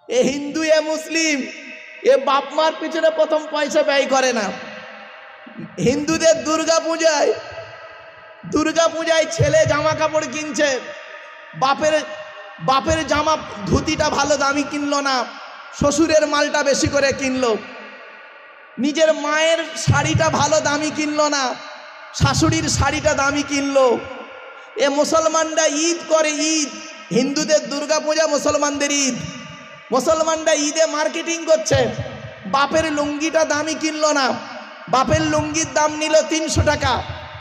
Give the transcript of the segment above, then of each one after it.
এ হিন্দু এ মুসলিম, এ বাপ মার পিছনে প্রথম পয়সা ব্যয় করে না। হিন্দুদের দুর্গা পূজায় ছেলে জামা কাপড় কিনছে, বাপের জামা ধুতিটা ভালো দামি কিনলো না, শ্বশুরের মালটা বেশি করে কিনলো। নিজের মায়ের শাড়িটা ভালো দামি কিনলো না, শাশুড়ির শাড়িটা দামি কিনলো। এ মুসলমানরা ঈদ করে, ঈদ হিন্দুদের দুর্গা পূজা, মুসলমানদের ঈদ। মুসলমানরা ঈদে মার্কেটিং করছে, বাপের লুঙ্গিটা দামি কিনলো না, বাপের লুঙ্গির দাম নিল 300 টাকা,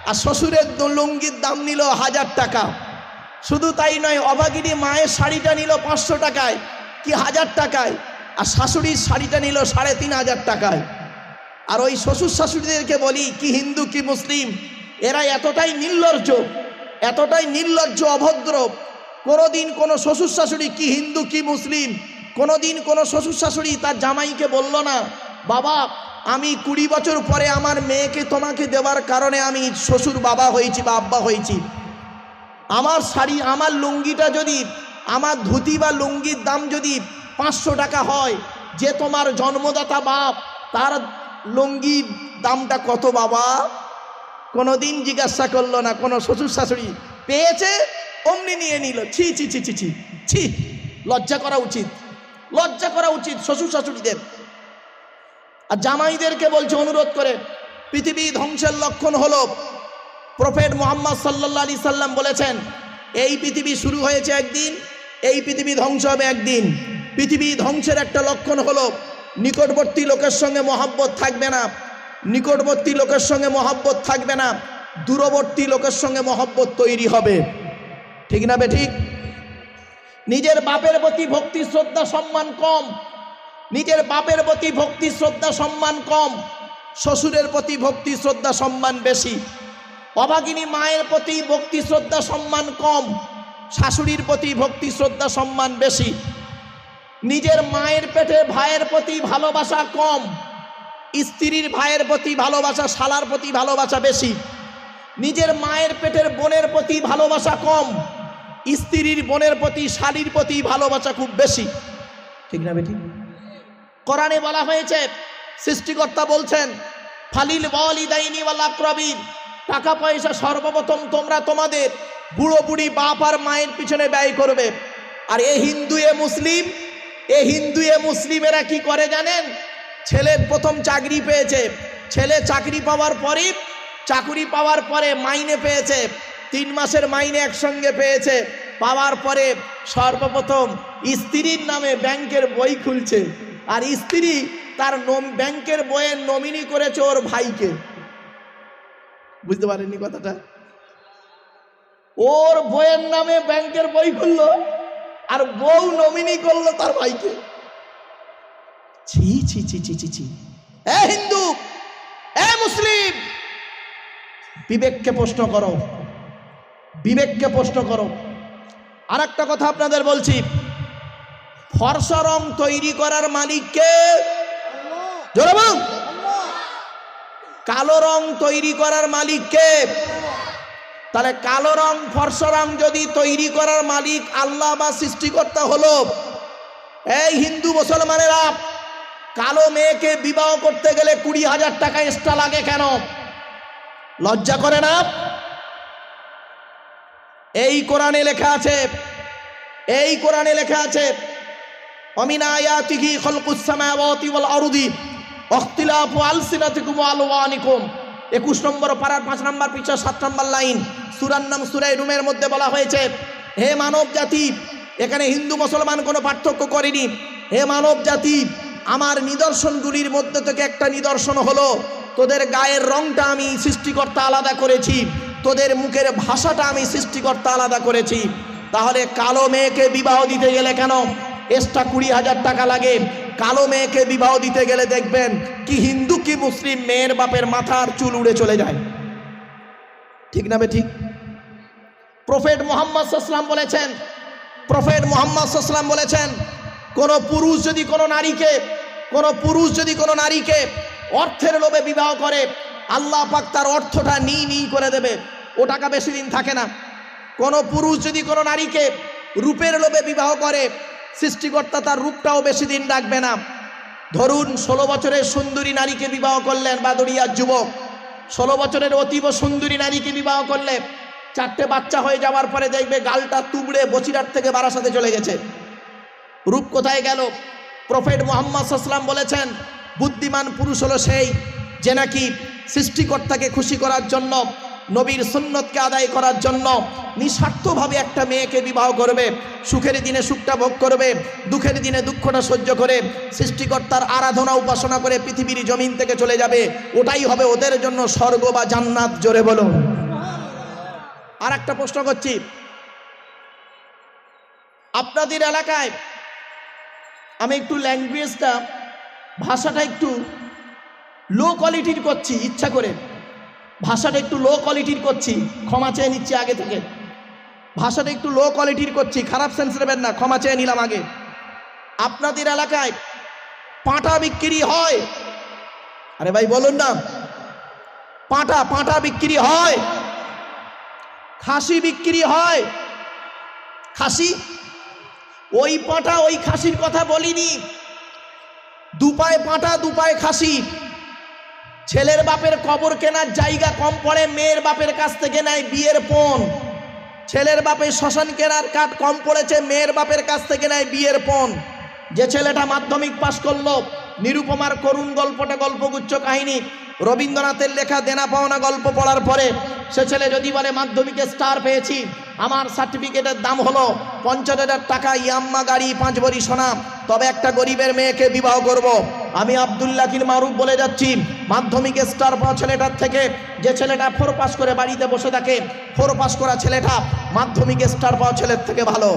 আর শ্বশুরের লুঙ্গির দাম নিল 1000 টাকা। শুধু তাই নয়, অভাগিনী মায়ের শাড়িটা নিল 500 টাকায় কি 1000 টাকায়, আর শাশুড়ির শাড়িটা নিল 3500 টাকায়। আর ওই শ্বশুর শাশুড়িদেরকে বলি কি হিন্দু কি মুসলিম, এরা এতটাই নির্লজ্জ অভদ্র। কোনোদিন কোনো শ্বশুর শাশুড়ি কি হিন্দু কি মুসলিম, কোনোদিন কোনো শ্বশুর শাশুড়ি তার জামাইকে বলল না, বাবা আমি 20 বছর পরে আমার মেয়েকে তোমাকে দেওয়ার কারণে আমি শ্বশুর বাবা হয়েছি বা আব্বা হয়েছি। আমার শাড়ি, আমার লুঙ্গিটা যদি, আমার ধুতি বা লুঙ্গির দাম যদি 500 টাকা হয়, যে তোমার জন্মদাতা বাপ তার লুঙ্গির দামটা কত বাবা? কোনোদিন জিজ্ঞাসা করলো না। কোনো শ্বশুর শাশুড়ি পেয়েছে অমনি নিয়ে নিল। ছি ছি ছি ছি ছি ছি, লজ্জা করা উচিত শ্বশুর শাশুড়িদের। আর জামাইদেরকে বলছে অনুরোধ করে, পৃথিবী ধ্বংসের লক্ষণ হলো, প্রফেট মুহাম্মদ সাল্লাল্লাহু আলাইহি সাল্লাম বলেছেন, এই পৃথিবী শুরু হয়েছে একদিন, এই পৃথিবী ধ্বংস হবে একদিন। পৃথিবী ধ্বংসের একটা লক্ষণ হলো নিকটবর্তী লোকের সঙ্গে মহব্বত থাকবে না, নিকটবর্তী লোকের সঙ্গে মহব্বত থাকবে না, দূরবর্তী লোকের সঙ্গে মহব্বত তৈরি হবে। ঠিক না বেঠিক? নিজের বাপের প্রতি ভক্তি শ্রদ্ধা সম্মান কম, নিজের বাপের প্রতি ভক্তি শ্রদ্ধা সম্মান কম, শ্বশুরের প্রতি ভক্তি শ্রদ্ধা সম্মান বেশি। অভাগিনী মায়ের প্রতি ভক্তি শ্রদ্ধা সম্মান কম, শাশুড়ির প্রতি ভক্তি শ্রদ্ধা সম্মান বেশি। নিজের মায়ের পেটে ভাইয়ের প্রতি ভালোবাসা কম, স্ত্রীর ভাইয়ের প্রতি ভালোবাসা, শালার প্রতি ভালোবাসা বেশি। নিজের মায়ের পেটের বোনের প্রতি ভালোবাসা কম, স্ত্রীর বোনের প্রতি, শালীর প্রতি ভালোবাসা খুব বেশি। ঠিক না বেটি? কোরআনে বলা হয়েছে, সৃষ্টিকর্তা বলছেন, ফালিল ওয়ালিদাইনি ওয়াল আকরাবিন, টাকা পয়সা সর্বপ্রথম তোমরা তোমাদের বুড়ো বুড়ি বাপ আর মায়ের পিছনে ব্যয় করবে। আর এ হিন্দু এ মুসলিমেরা কি করে জানেন? ছেলে প্রথম চাকরি পেয়েছে, ছেলে চাকরি পাওয়ার পরে মাইনে পেয়েছে, 3 মাসের মাইনে একসঙ্গে পেয়েছে, পাওয়ার পরে সর্বপ্রথম স্ত্রীর নামে ব্যাংকের বই খুলছে, আর স্ত্রী তার ব্যাংকের বইয়ের নমিনি করেছে ওর ভাইকে। বুঝতে পারেননি কথাটা? ওর বইয়ের নামে ব্যাংকের বই খুললো আর বউ নমিনি করলো তার ভাইকে। ছি ছি ছি ছি ছি ছি। এ হিন্দু, এ মুসলিম, বিবেককে প্রশ্ন করো। আর একটা কথা আপনাদের বলছি, ফর্সা রং তৈরি করার মালিক কে? জোরে বলুন। কালো রং তৈরি করার মালিক কে? তাহলে কালো রং, ফর্সা রং যদি তৈরি করার মালিক আল্লাহ বা সৃষ্টিকর্তা হলো, এই হিন্দু মুসলমানেরা, কালো মেয়েকে বিবাহ করতে গেলে 20,000 টাকা এক্সট্রা লাগে কেন? লজ্জা করে না? এই কোরআনে লেখা আছে, অমিন আয়াতিহি খালকুস সামাওয়াতি ওয়াল আরদি ইখতিলাফু আলসিনাতিকুম ওয়া আলওয়ানিকুম। 21 নম্বর পারার 5 নম্বর পৃষ্ঠা 7 নম্বর লাইন, সূরার নাম সূরা রুমের মধ্যে বলা হয়েছে, হে মানব জাতি, এখানে হিন্দু মুসলমান কোনো পার্থক্য করেনি, হে মানব জাতি, আমার নিদর্শনগুলির মধ্যে থেকে একটা নিদর্শন হলো তোদের গায়ের রংটা আমি সৃষ্টিকর্তা আলাদা করেছি, তোদের মুখের ভাষাটা আমি সৃষ্টিকর্তা আলাদা করেছি। তাহলে কালো মেয়েকে বিবাহ দিতে গেলে কেন এক্সট্রা 20,000 টাকা লাগে? কালো মেয়েকে বিবাহ দিতে গেলে দেখবেন কি হিন্দু কি মুসলিম, মেয়ের বাপের মাথার চুল উড়ে চলে যায়। ঠিক না বেঠিক? প্রফেট মুহাম্মদ সাল্লাল্লাহু আলাইহি সাল্লাম বলেছেন, কোন পুরুষ যদি কোনো নারীকে অর্থের লোভে বিবাহ করে, আল্লাহ পাক তার অর্থটা নি করে দেবে, ও টাকা বেশি দিন থাকে না। কোন পুরুষ যদি কোনো নারীকে রূপের লোভে বিবাহ করে, সৃষ্টিকর্তা তার রূপটাও বেশি দিন রাখবে না। ধরুন 16 বছরের সুন্দরী নারীকে বিবাহ করলেন বাদুড়িয়ার যুবক, 16 বছরের অতীব সুন্দরী নারীকে বিবাহ করলে 4টে বাচ্চা হয়ে যাওয়ার পরে দেখবে গালটা তুবড়ে বসিরহাট থেকে বারাসাতে চলে গেছে। রূপ কোথায় গেল? প্রফেট মুহাম্মদ সাল্লাল্লাহু আলাইহি ওয়াসাল্লাম বলেছেন, বুদ্ধিমান পুরুষ হলো সেই যে নাকি সৃষ্টিকর্তাকে খুশি করার জন্য, নবীর সুন্নতকে আদায় করার জন্য নিঃস্বার্থভাবে একটা মেয়েকে বিবাহ করবে, সুখের দিনে সুখটা ভোগ করবে, দুঃখের দিনে দুঃখটা সহ্য করে সৃষ্টিকর্তার আরাধনা উপাসনা করে পৃথিবীর জমিন থেকে চলে যাবে। ওটাই হবে ওদের জন্য স্বর্গ বা জান্নাত। জোরে বলুন। আর একটা প্রশ্ন করছি, আপনাদের এলাকায় আমি একটু ল্যাঙ্গুয়েজটা, ভাষাটা একটু লো কোয়ালিটির করছি, ইচ্ছা করে ভাষাটা একটু লো কোয়ালিটির করছি, ক্ষমা চেয়ে নিচ্ছি আগে থেকে। ভাষাটা একটু লো কোয়ালিটির করছি, খারাপ সেন্স নেবেন না, ক্ষমা চেয়ে নিলাম আগে। আপনাদের এলাকায় পাঁঠা বিক্রি হয়? আরে ভাই বলুন না, পাঁঠা বিক্রি হয়? খাসি বিক্রি হয়? খাসি, ওই পাঁঠা ওই খাসির কথা বলিনি। দুপায় পাঁঠা দুপায় খাসি। ছেলের বাপের কবর কেনার জায়গা কম পড়ে, মেয়ের বাপের কাছ থেকে নেয় বিয়ের পণ। ছেলের বাপের শ্মশান কেনার কাঠ কম পড়েছে, মেয়ের বাপের কাছ থেকে নেয় বিয়ের পণ। যে ছেলেটা মাধ্যমিক পাশ করলো, নিরুপমার করুণ গল্পটা গল্পগুচ্ছ কাহিনী, রবীন্দ্রনাথের লেখা দেনা পাওনা গল্প পড়ার পরে সে ছেলে যদি বলে মাধ্যমিকে স্টার পেয়েছি, আমার সার্টিফিকেটের দাম হলো 50,000 টাকা, ইয়াম্মা গাড়ি, 5 ভরি সোনা, তবে একটা গরিবের মেয়েকে বিবাহ করব। আমি আব্দুল্লাহ কিল মারুফ বলে যাচ্ছি, মাধ্যমিকে স্টার পাওয়া ছেলেটার থেকে যে ছেলেটা 4 পাস করে বাড়িতে বসে থাকে, 4 পাস করা ছেলেটা মাধ্যমিকে স্টার পাওয়া ছেলের থেকে ভালো।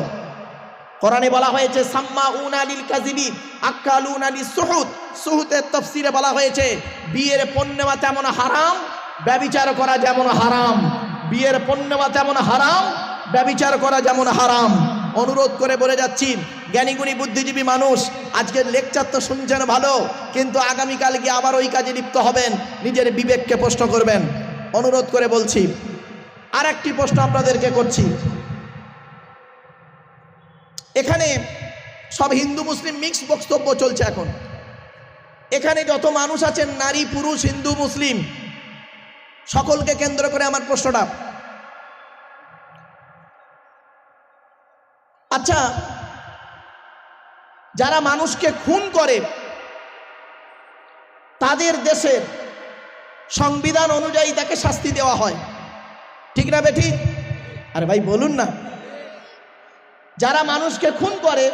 কোরআনে বলা হয়েছে সাম্মাউনা লিল কাযিবি আকালুনা লিসুহুত। সুহুতের তাফসীরে বলা হয়েছে বিয়ের পণ নেওয়া তেমন হারাম, ব্যভিচার করা যেমন হারাম। বিয়ের পণ নেওয়া তেমন হারাম, ব্যভিচার করা যেমন হারাম। অনুরোধ করে বলে যাচ্ছি, জ্ঞানীগুণী বুদ্ধিজীবী মানুষ, আজকের লেকচার তো শুনছেন ভালো, কিন্তু আগামীকাল গিয়ে আবার ওই কাজে লিপ্ত হবেন, নিজের বিবেককে প্রশ্ন করবেন। অনুরোধ করে বলছি। আর একটি প্রশ্ন আপনাদেরকে করছি, এখানে সব হিন্দু মুসলিম মিক্স বক্তব্য চলছে এখন। এখানে যত মানুষ আছেন, নারী পুরুষ হিন্দু মুসলিম, সকলকে কেন্দ্র করে আমার প্রশ্নটা, আচ্ছা যারা মানুষকে খুন করে তাদের দেশের সংবিধান অনুযায়ী তাকে শাস্তি দেওয়া হয়, ঠিক না বেঠি? আরে ভাই বলুন না। যারা মানুষকে খুন করে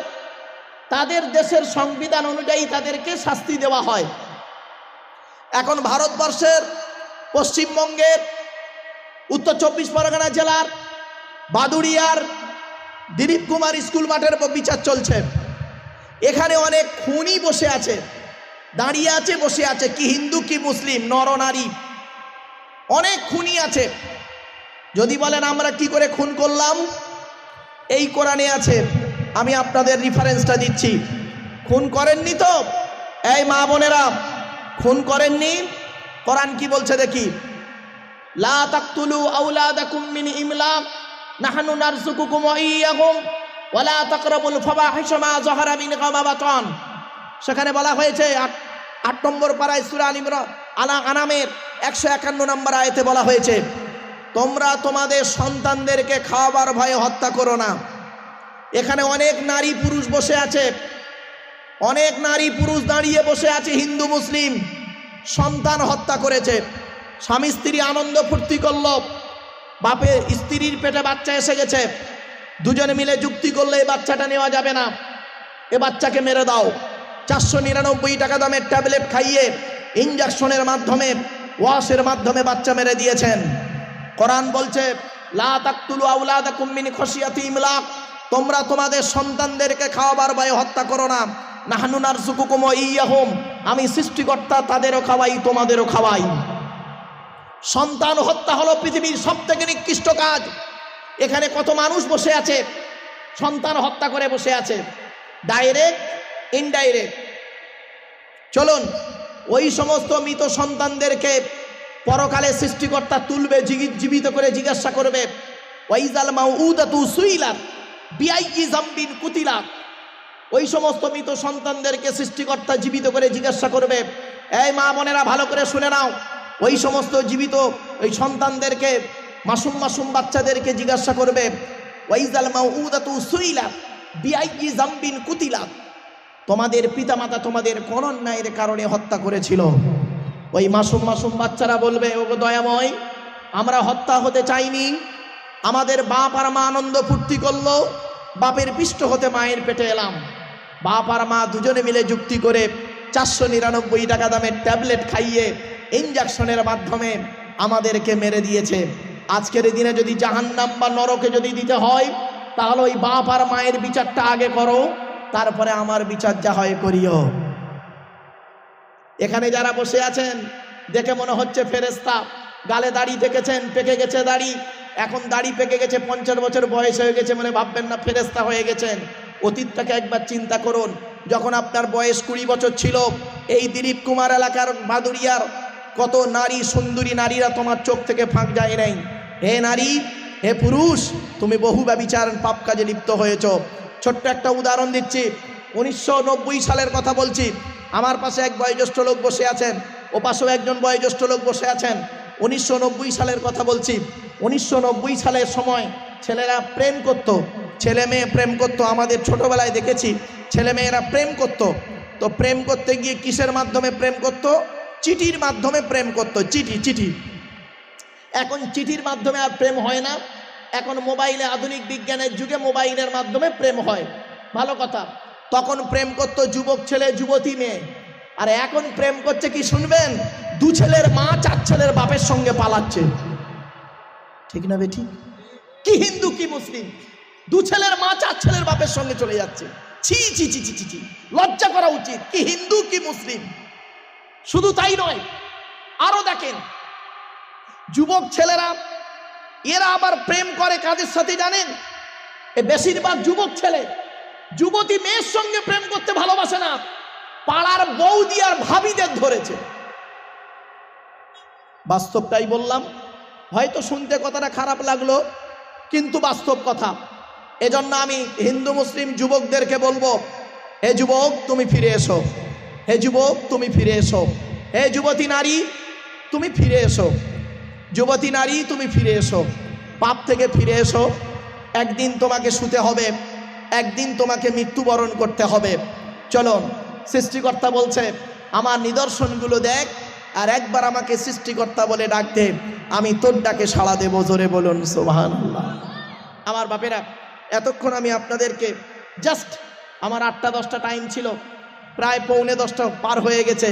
তাদের দেশের সংবিধান অনুযায়ী তাদেরকে শাস্তি দেওয়া হয়। এখন ভারতবর্ষের পশ্চিমবঙ্গের উত্তর 24 পরগনা জেলার বাদুড়িয়ার দিলীপ কুমার স্কুল মাঠের বিচার চলছে। এখানে অনেক খুনি বসে আছে, দাঁড়িয়ে আছে, বসে আছে, কি হিন্দু কি মুসলিম, নরনারী, অনেক খুনি আছে। যদি বলেন আমরা কি করে খুন করলাম, এই কোরআনে আছে, আমি আপনাদের রেফারেন্সটা দিচ্ছি। খুন করেননি তো এই মা বোনেরা, খুন করেননি? কোরআন কি বলছে দেখি, লা তাকতুলু আওলাদাকুম মিন ইমলাক নাহনু নারযুকুকুম ওয়া ইয়্যাহুম ওয়া লা তাকরাবুল ফাওয়াহিশা মা যাহারা মিনহা ওয়া বাতান। সেখানে বলা হয়েছে 8 নম্বর পারায় সূরা আনামের 151 নম্বর আয়াতে বলা হয়েছে, তোমরা তোমাদের সন্তানদেরকে খাওয়াবার ভয়ে হত্যা করো না। এখানে অনেক নারী পুরুষ বসে আছে, অনেক নারী পুরুষ দাঁড়িয়ে বসে আছে, হিন্দু মুসলিম, সন্তান হত্যা করেছে। স্বামী স্ত্রী আনন্দ ফুর্তি করলো, বাপের স্ত্রীর পেটে বাচ্চা এসে গেছে, দুজনে মিলে যুক্তি করলে এই বাচ্চাটা নেওয়া যাবে না, এ বাচ্চাকে মেরে দাও। 499 টাকা দামের ট্যাবলেট খাইয়ে ইনজেকশনের মাধ্যমে, ওয়াশের মাধ্যমে বাচ্চা মেরে দিয়েছেন। কোরআন বলছে লা তাকতুলু আওলাদাকুম মিন খাশিয়াতি ইমলাক, তোমরা তোমাদের সন্তানদেরকে খাওয়াবার ভয়ে হত্যা করো না। নাহনু নারযুকুকুম ওয়া ইয়্যাহুম, আমি সৃষ্টিকর্তা, তাদেরও খাওয়াই তোমাদেরও খাওয়াই। সন্তান হত্যা হলো পৃথিবীর সবথেকে নিকৃষ্ট কাজ। এখানে কত মানুষ বসে আছে, সন্তান হত্যা করে বসে আছে, ডাইরেক্ট ইনডাইরেক্ট। চলুন ওই সমস্ত মৃত সন্তানদেরকে পরকালে সৃষ্টিকর্তা তুলবে, জীবিত করে জিজ্ঞাসা করবে, ওয়াইজাল মাউউদাতু সুইলাত বিআইয়ি যামবিন কুতিলাত, ওই সমস্ত মৃত সন্তানদেরকে সৃষ্টিকর্তা জীবিত করে জিজ্ঞাসা করবে, এই মা বোনেরা ভালো করে শুনে নাও, ওই সমস্ত জীবিত ওই সন্তানদেরকে, মাসুম মাসুম বাচ্চাদেরকে জিজ্ঞাসা করবে, ওয়াইজাল মাউউদাতু সুইলাত বিআইয়ি যামবিন কুতিলাত, তোমাদের পিতামাতা তোমাদের কোন অন্যায়ের কারণে হত্যা করেছিল? ওই মাসুম মাসুম বাচ্চারা বলবে, ওগো দয়াময়, আমরা হত্যা হতে চাইনি, আমাদের বাপ আর মা আনন্দ ফুর্তি করলো, বাপের পিষ্ট হতে মায়ের পেটে এলাম, বাপ আর মা দুজনে মিলে যুক্তি করে 499 টাকা দামের ট্যাবলেট খাইয়ে ইনজেকশনের মাধ্যমে আমাদেরকে মেরে দিয়েছে। আজকের দিনে যদি জাহান্নাম বা নরকে যদি দিতে হয়, তাহলে ওই বাপ আর মায়ের বিচারটা আগে করো, তারপরে আমার বিচার যা হয় করিও। এখানে যারা বসে আছেন দেখে মনে হচ্ছে ফেরেশতা, গালে দাড়ি দেখেছেন, পেকে গেছে দাড়ি, এখন দাড়ি পেকে গেছে, 50 বছর বয়স হয়ে গেছে, মানে ভাববেন না ফেরেশতা হয়ে গেছেন। অতীতটাকে একবার চিন্তা করুন, যখন আপনার বয়স 20 বছর ছিল, এই দিলীপ কুমার এলাকার বাদুরিয়ার কত নারী, সুন্দরী নারীরা তোমার চোখ থেকে ফাঁক যায় নাই। হে নারী, হে পুরুষ, তুমি বহু ব্যভিচার পাপ কাজে লিপ্ত হয়েছ। ছোট্ট একটা উদাহরণ দিচ্ছি, 1990 সালের কথা বলছি। আমার পাশে এক বয়োজ্যেষ্ঠ লোক বসে আছেন, ও পাশেও একজন বয়োজ্যেষ্ঠ লোক বসে আছেন। 1990 সালের কথা বলছি। 1990 সালের সময় ছেলেরা প্রেম করত, ছেলে মেয়ে প্রেম করত। আমাদের ছোটবেলায় দেখেছি ছেলে মেয়েরা প্রেম করত। তো প্রেম করতে গিয়ে কিসের মাধ্যমে প্রেম করত? চিঠির মাধ্যমে প্রেম করত। চিঠি। এখন চিঠির মাধ্যমে আর প্রেম হয় না, এখন মোবাইলে, আধুনিক বিজ্ঞানের যুগে মোবাইলের মাধ্যমে প্রেম হয়। ভালো কথা। তখন প্রেম করত যুবক ছেলে, যুবতী মেয়ে। আর এখন প্রেম করছে কি শুনবেন? 2 ছেলের মা 4 ছেলের বাপের সঙ্গে পালাচ্ছে। ঠিক না বেঠিক? কি হিন্দু কি মুসলিম, 2 ছেলের মা 4 ছেলের বাপের সঙ্গে চলে যাচ্ছে। ছি ছি ছি ছি ছি, লজ্জা করা উচিত। কি হিন্দু কি মুসলিম। শুধু তাই নয়, আরো দেখেন, যুবক ছেলেরা এরা আবার প্রেম করে কাদের সাথে জানেন? এ বেশিরভাগ যুবক ছেলে যুবতী মেয়ের সঙ্গে প্রেম করতে ভালোবাসে না, পাড়ার বৌদি আর ভাবিদের ধরেছে। বাস্তবটাই বললাম, হয়তো শুনতে কথাটা খারাপ লাগলো, কিন্তু বাস্তব কথা। এজন্য আমি হিন্দু মুসলিম যুবকদেরকে বলবো, হে যুবক তুমি ফিরে এসো, হে যুবক তুমি ফিরে এসো, হে যুবতী নারী তুমি ফিরে এসো, যুবতী নারী তুমি ফিরে এসো, পাপ থেকে ফিরে এসো। একদিন তোমাকে শুতে হবে, একদিন তোমাকে মৃত্যুবরণ করতে হবে। চলো, সৃষ্টিকর্তা বলছে আমার নিদর্শনগুলো দেখ, আর একবার আমাকে সৃষ্টিকর্তা বলে ডাক দে, আমি তোর ডাকে সাড়া দেব। জোরে বলুন সুবহানাল্লাহ। আমার বাপেরা, এতক্ষণ আমি আপনাদেরকে জাস্ট, আমার 8টা-10টা টাইম ছিল, প্রায় 9:45 পার হয়ে গেছে।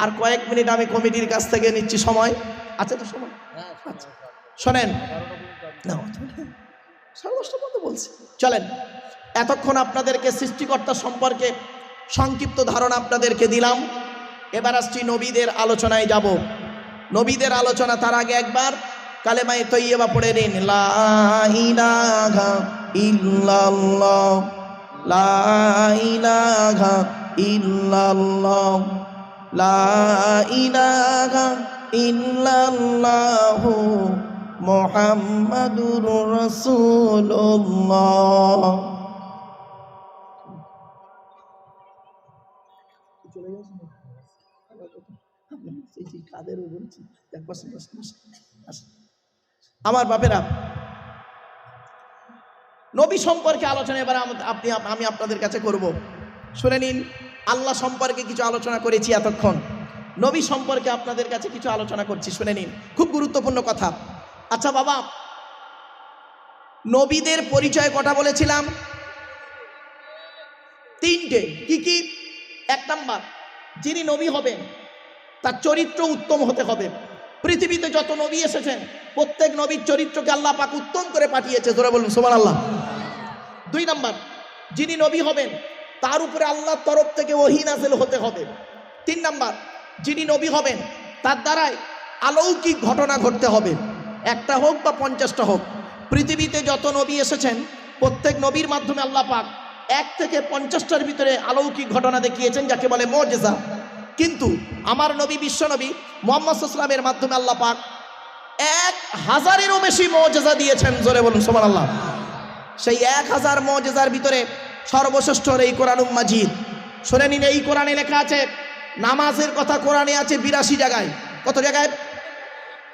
আর কয়েক মিনিট আমি কমিটির কাছ থেকে নিচ্ছি সময়। আচ্ছা তো সময়, আচ্ছা শোনেন না, 10:30 পর্যন্ত বলছি। চলেন, এতক্ষণ আপনাদেরকে সৃষ্টিকর্তা সম্পর্কে সংক্ষিপ্ত ধারণা আপনাদেরকে দিলাম। এবার আসছি নবীদের আলোচনায় যাব। নবীদের আলোচনা, তার আগে একবার কালেমায়ে তৈয়বা পড়ে নিন। লা ইলাহা ইল্লাল্লাহ, লা ইলাহা ইল্লাল্লাহ, লা ইলাহা ইল্লাল্লাহু মুহাম্মাদুর রাসূলুল্লাহ। আমার বাপেরা, নবী সম্পর্কে আলোচনা এবার আমি আপনাদের কাছে করব। শুনে নিন, আল্লাহ সম্পর্কে কিছু আলোচনা করেছি এতক্ষণ, নবী সম্পর্কে আপনাদের কাছে কিছু আলোচনা করছি, শুনে নিন, খুব গুরুত্বপূর্ণ কথা। আচ্ছা বাবা, নবীদের পরিচয় কটা বলেছিলাম? 3টে। কি কি? 1 নাম্বার, যিনি নবী হবেন তার চরিত্র উত্তম হতে হবে। পৃথিবীতে যত নবী এসেছেন প্রত্যেক নবীর চরিত্রকে আল্লাহ পাক উত্তম করে পাঠিয়েছে। জোরে বলুন সুবহানাল্লাহ। 2 নাম্বার, যিনি নবী হবেন তার উপরে আল্লাহর তরফ থেকে ওহী নাযিল হতে হবে। 3 নাম্বার, যিনি নবী হবেন তার দ্বারাই অলৌকিক ঘটনা ঘটতে হবে, 1টা হোক বা 50টা হোক। পৃথিবীতে যত নবী এসেছেন প্রত্যেক নবীর মাধ্যমে আল্লাহ পাক 1 থেকে 50টার ভিতরে অলৌকিক ঘটনা দেখিয়েছেন, যাকে বলে মুজিজা। কিন্তু আমার নবী, বিশ্ব নবী মুহাম্মদ সাল্লাল্লাহু আলাইহি ওয়াসাল্লামের মাধ্যমে আল্লাহ পাক 1000-এরও বেশি মুজিজা দিয়েছেন। জোরে বলুন সুবহানাল্লাহ। সেই 1000 মুজিজার ভিতরে সর্বশ্রেষ্ঠ এই কোরআনুল মাজিদ। শুনে নিন, এই কোরআনে লেখা আছে নামাজের কথা কোরআনে আছে 82 জায়গায়। কত জায়গায়?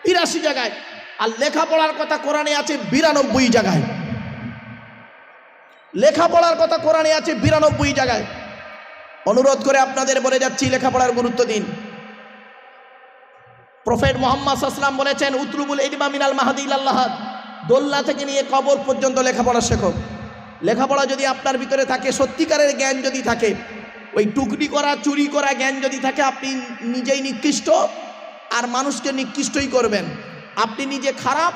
82 জায়গায়। আর লেখাপড়ার কথা কোরআনে আছে 92 জায়গায়। লেখাপড়ার কথা কোরআনে আছে 92 জায়গায়। অনুরোধ করে আপনাদের বলে যাচ্ছি, লেখাপড়ার গুরুত্ব দিন। প্রফেট মুহাম্মদ সাল্লাল্লাহু আলাইহি ওয়াসাল্লাম বলেছেন, উতলুবুল ইলমা মিনাল মাহদি ইলাল লাহাদ, দোল্লা থেকে নিয়ে কবর পর্যন্ত লেখাপড়া শেখো। লেখাপড়া যদি আপনার ভিতরে থাকে, সত্যিকারের জ্ঞান যদি থাকে, ওই টুকরি করা চুরি করা জ্ঞান যদি থাকে, আপনি নিজেই নিকৃষ্ট আর মানুষকে নিকৃষ্টই করবেন। আপনি নিজে খারাপ,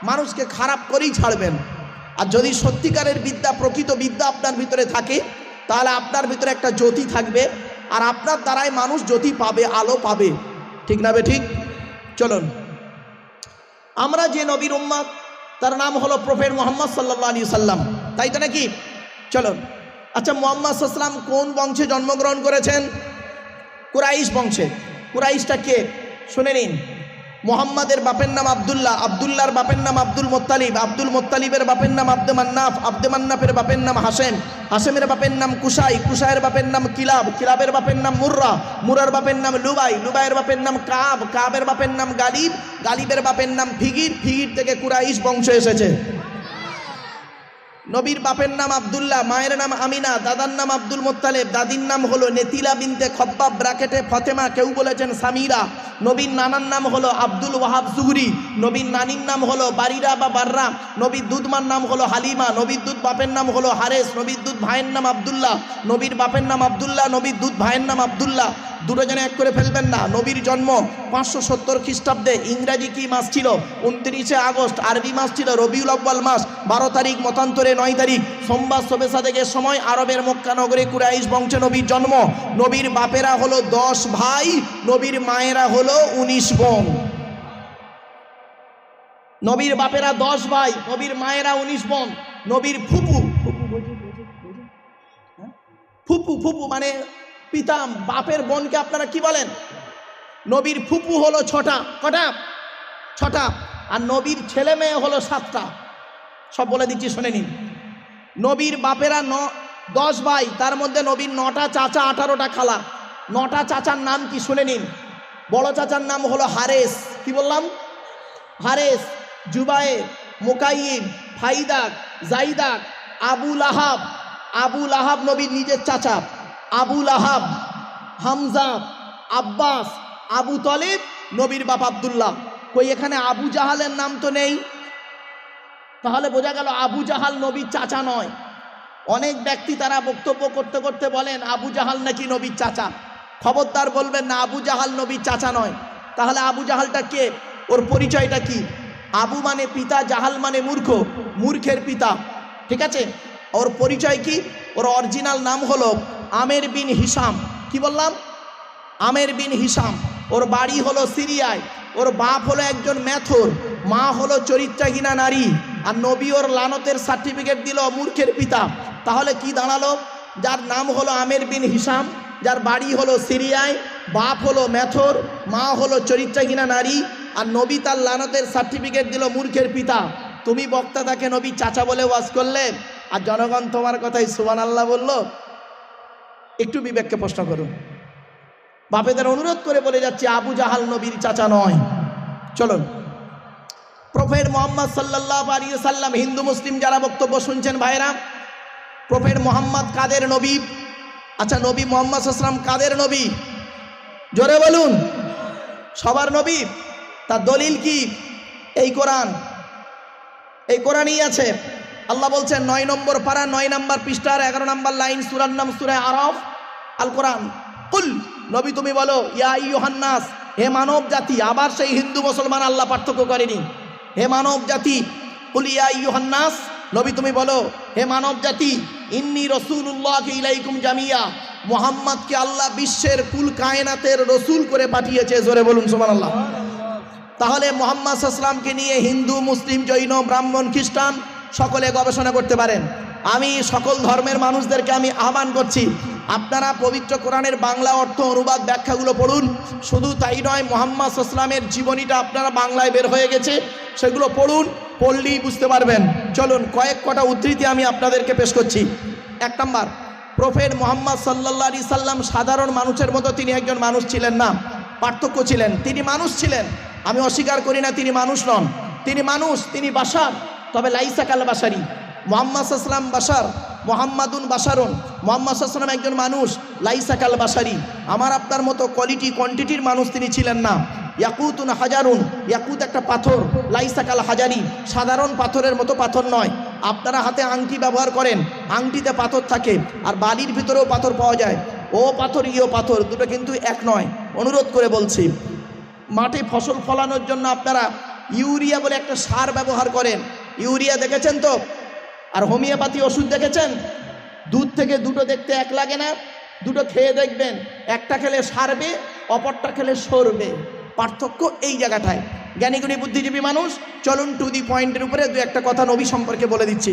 মানুষকে খারাপ করেই ছাড়বেন। আর যদি সত্যিকারের বিদ্যা, প্রকৃত বিদ্যা আপনার ভিতরে থাকে, তাহলে আপনার ভিতরে একটা জ্যোতি থাকবে, আর আপনার দ্বারাই মানুষ জ্যোতি পাবে, আলো পাবে। ঠিক না বে ঠিক? চলুন, আমরা যে নবীর উম্মত, তার নাম হলো প্রফেট মুহাম্মদ সাল্লাল্লাহু আলাইহি সাল্লাম, তাই তো নাকি? চলুন, আচ্ছা, মুহাম্মদ সাল্লাল্লাহু আলাইহি সাল্লাম কোন বংশে জন্মগ্রহণ করেছেন? কুরাইশ বংশে। কুরাইশটা কে? শুনে নিন। মুহাম্মাদের বাপের নাম আব্দুল্লাহ, আব্দুল্লাহর বাপের নাম আব্দুল মুত্তালিব, আব্দুল মুত্তালিবের বাপের নাম আব্দে মান্নাফ, আব্দে মান্নাফের বাপের নাম হাশেম, হাশেমের বাপের নাম কুসাই, কুসাইয়ের বাপের নাম কিলাব, কিলাবের বাপের নাম মুর্রা, মুরার বাপের নাম লুবাই, লুবাইয়ের বাপের নাম কাব, কাবের বাপের নাম গালিব, গালিবের বাপের নাম ফিগির, ফিগির থেকে কুরাইশ বংশ এসেছে। নবীর বাপের নাম আব্দুল্লাহ, মায়ের নাম আমিনা, দাদার নাম আব্দুল মুত্তালিব, দাদির নাম হলো নেতিলা বিনতে খব্বাব ব্রাকেটে ফতেমা, কেউ বলেছেন সামিরা। নবীর নানার নাম হলো আব্দুল ওয়াহাব জুহরি, নবীর নানির নাম হলো বারিরা বা বাররা, নবীর দুধমার নাম হলো হালিমা, নবীর দুধ বাপের নাম হলো হারেস, নবীর দুধ ভাইয়ের নাম আব্দুল্লাহ, নবীর বাপের নাম আব্দুল্লাহ, নবীর দুধ ভাইয়ের নাম আব্দুল্লাহ। দুজনে এক করে ফেলবেন না। নবীর জন্ম 570 খ্রিস্টাব্দে। ইংরাজি কি মাস ছিল? 29শে আগস্ট। আরবি মাস ছিল রবিউল আউয়াল মাস। 12 তারিখ, মতান্তরে 9 তারিখ, সোমবার শবে সাদেকের সময় আরবের মক্কা নগরে কুরাইশ বংশে নবীর জন্ম। নবীর বাপেরা হলো 10 ভাই, নবীর মায়েরা হলো 19 বোন। নবীর বাপেরা 10 ভাই, নবীর মায়েরা 19 বোন। নবীর ফুপু, ফুপু ফুপু মানে পিতা, বাপের বোনকে আপনারা কি বলেন? নবীর ফুপু হলো 6টা। কটা? 6টা। আর নবীর ছেলে মেয়ে হলো 7টা। সব বলে দিচ্ছি, শুনে নিন। নবীর বাপেরা 10 ভাই, তার মধ্যে নবীর 9টা চাচা, 18টা খালা। 9টা চাচার নাম কি শুনে নিন। বড় চাচার নাম হলো হারেস। কি বললাম? হারেস, জুবায়ের, মুকাইম, ফাইদাক, জাইদাক, আবু লাহাব। আবু লাহাব নবীর নিজের চাচা। আবু লাহাব, হামজা, আব্বাস, আবু তলিব, নবীর বাপ আব্দুল্লাহ। কই এখানে আবু জাহালের নাম তো নেই, তাহলে বোঝা গেল আবু জাহাল নবীর চাচা নয়। অনেক ব্যক্তি তারা বক্তব্য করতে করতে বলেন আবু জাহাল নাকি নবীর চাচা। খবরদার বলবেন না, আবু জাহাল নবীর চাচা নয়। তাহলে আবু জাহালটা কে? ওর পরিচয়টা কি? আবু মানে পিতা, জাহাল মানে মূর্খ, মূর্খের পিতা। ঠিক আছে? ওর পরিচয় কি? ওর অরিজিনাল নাম হলো আমের বিন হিসাম। কি বললাম? আমের বিন হিসাম। ওর বাড়ি হলো সিরিয়ায়। ওর বাপ হলো একজন মেথর, মা হলো চরিত্রহীনা নারী। আর নবী ওর লানতের সার্টিফিকেট দিল মূর্খের পিতা। তাহলে কি দাঁড়ালো? যার নাম হলো আমের বিন হিসাম, যার বাড়ি হলো সিরিয়ায়, বাপ হলো মেথর, মা হলো চরিত্রহীনা নারী, আর নবী তার লানতের সার্টিফিকেট দিল মূর্খের পিতা। তুমি বক্তা তাকে নবী চাচা বলে ওয়াজ করলে, আর জনগণ তোমার কথাই সুবহানাল্লাহ বললো। একটু বিবেককে প্রশ্ন করুন। বাপেদের অনুরোধ করে বলে যাচ্ছে আবু জাহাল নবীর চাচা নয়। চলুন, প্রফেট মুহাম্মদ সাল্লাল্লাহু আলাইহি ওয়াসাল্লাম, হিন্দু মুসলিম যারা বক্তব্য শুনছেন ভাইরা, প্রফেট মুহাম্মদ কাদের নবী? আচ্ছা, নবী মুহাম্মদ সাল্লাল্লাহু আলাইহি ওয়াসাল্লাম কাদের নবী? জোরে বলুন। সবার নবী। তার দলিল কি? এই কোরআন। এই কোরআনই আছে। আল্লাহ বলছেন 9 নম্বর পারা 9 নম্বর পৃষ্ঠার 11 নম্বর লাইন, সূরার নাম সূরা আরাফ, আল কোরআন। কুল, নবী তুমি বলো, ইয়া আইয়ুহান নাস, হে মানব জাতি। আবার সেই হিন্দু মুসলমান আল্লাহ পার্থক্য করেনি। হে মানব জাতি, কুল ইয়া আইয়ুহান নাস, নবী তুমি বলো, হে মানব জাতি, ইন্নী রাসূলুল্লাহ ইলাইকুম জামিয়া, মুহাম্মদকে আল্লাহ বিশ্বের কুল কায়নাতের রসুল করে পাঠিয়েছে। জোরে বলুন সুবহানাল্লাহ। তাহলে মুহাম্মদ সাল্লাল্লাহু আলাইহি ওয়াসাল্লামকে নিয়ে হিন্দু, মুসলিম, জৈন, ব্রাহ্মণ, খ্রিস্টান সকলে গবেষণা করতে পারেন। আমি সকল ধর্মের মানুষদেরকে আমি আহ্বান করছি, আপনারা পবিত্র কোরআনের বাংলা অর্থ, অনুবাদ, ব্যাখ্যাগুলো পড়ুন। শুধু তাই নয়, মুহাম্মদ সাল্লাল্লাহু আলাইহি ওয়াসাল্লামের জীবনীটা আপনারা বাংলায় বের হয়ে গেছে, সেগুলো পড়ুন, পড়লেই বুঝতে পারবেন। চলুন, কয়েক কটা উদ্ধৃতি আমি আপনাদেরকে পেশ করছি। এক নাম্বার, প্রফেট মুহাম্মদ সাল্লাল্লাহু আলাইহি সাল্লাম সাধারণ মানুষের মতো তিনি একজন মানুষ ছিলেন না, পার্থক্য ছিলেন। তিনি মানুষ ছিলেন, আমি অস্বীকার করি না তিনি মানুষ নন, তিনি মানুষ, তিনি বাশার, তবে লাইসা কাল বাশারি। মুহাম্মদ সাল্লাল্লাহু আলাইহি ওয়াসাল্লাম বাশার, মুহাম্মাদুন বাশারুন, মুহাম্মদ সাল্লাল্লাহু আলাইহি ওয়াসাল্লাম একজন মানুষ, লাইসা কাল বাশারি, আমার আপনার মতো কোয়ালিটি কোয়ান্টিটির মানুষ তিনি ছিলেন না। ইয়াকুতুন হাজারুন, ইয়াকুত একটা পাথর, লাইসা কাল হাজারি, সাধারণ পাথরের মতো পাথর নয়। আপনারা হাতে আংটি ব্যবহার করেন, আংটিতে পাথর থাকে, আর বালির ভিতরেও পাথর পাওয়া যায়। ও পাথর ইও পাথর, দুটো কিন্তু এক নয়। অনুরোধ করে বলছি, মাঠে ফসল ফলানোর জন্য আপনারা ইউরিয়া বলে একটা সার ব্যবহার করেন, ইউরিয়া দেখেছেন তো? আর হোমিওপ্যাথি ওষুধ দেখেছেন? দুধ থেকে দুটো দেখতে এক লাগে না? দুটো খেয়ে দেখবেন, একটা খেলে সারবে, অপরটা খেলে সরবে। পার্থক্য এই জায়গাটায়। জ্ঞানীগুণী বুদ্ধিজীবী মানুষ, চলুন টু দি পয়েন্টের উপরে দু একটা কথা নবী সম্পর্কে বলে দিচ্ছি।